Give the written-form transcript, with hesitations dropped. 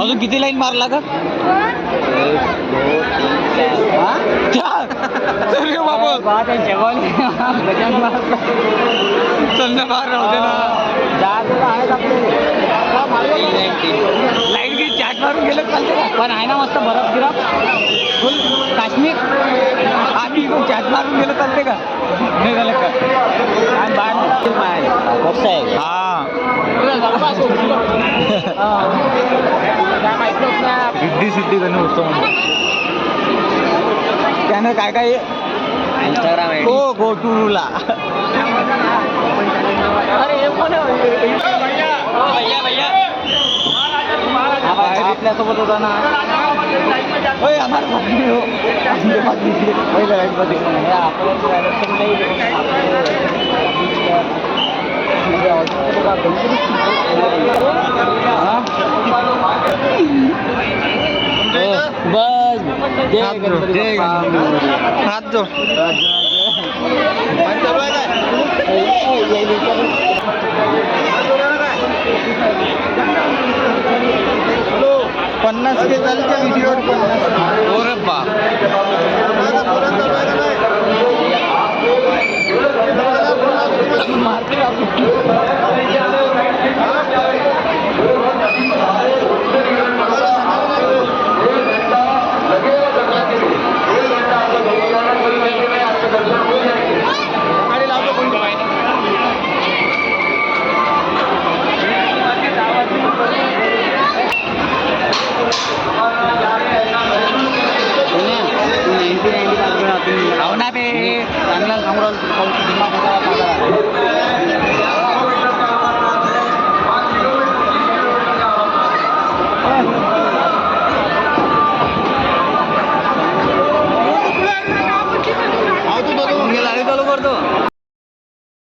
अजून किती लाईन मारला का? लाईन की चाट मारून गेलं चालते का? पण आहे ना मस्त बरफ गिरफ फुल काश्मीर. आम्ही चाट मारून गेलं चालते का? नाही झालं का? कसं आहे? हा सिद्धी सिद्धी गण उत्सव त्यानं काय काय इंस्टाग्राम आहे हो गो टूला. अरे आपल्यासोबत होता ना होय आम्हाला पहिल्या लाईटमध्ये बस हात जो 50 के झाले त्या व्हिडिओवर 50.